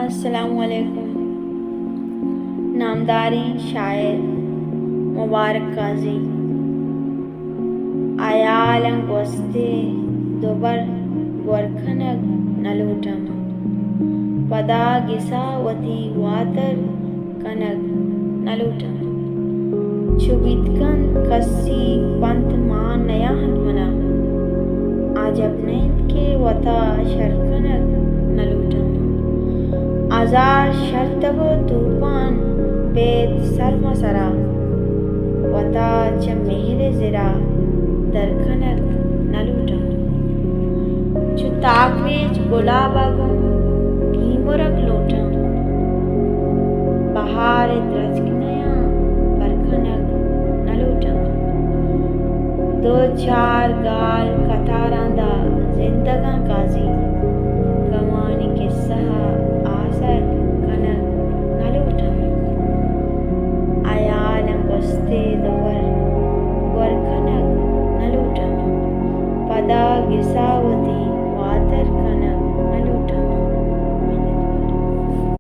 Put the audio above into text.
अस्सलामुअलैकुम। नामदारी शायर मुबारक काजी आयालंग वस्ते दोबर गोरखनग नलूटम पदा गिसा वती वातर कनग नलूटम चुबितकन कस्सी पंथ मान नया हतमना आज अपने के वता शरकनग नलूटम आजार शर्तब तूफान बेद सरमसरा वता च मेहरे ज़िरा दरखनग नलूटम चु ताकवेज गुलाबागम भीमुरग लूटम बहार द्रजकनया बरखनग नलूटम दो चार गाल कतारांदा जिंदगा काजी गवानी किस्सा आसर कनग नलूटम आयालम वस्ते दोवर गोरखनग नलूटम पदा गिसावती वातर कनग नलूटम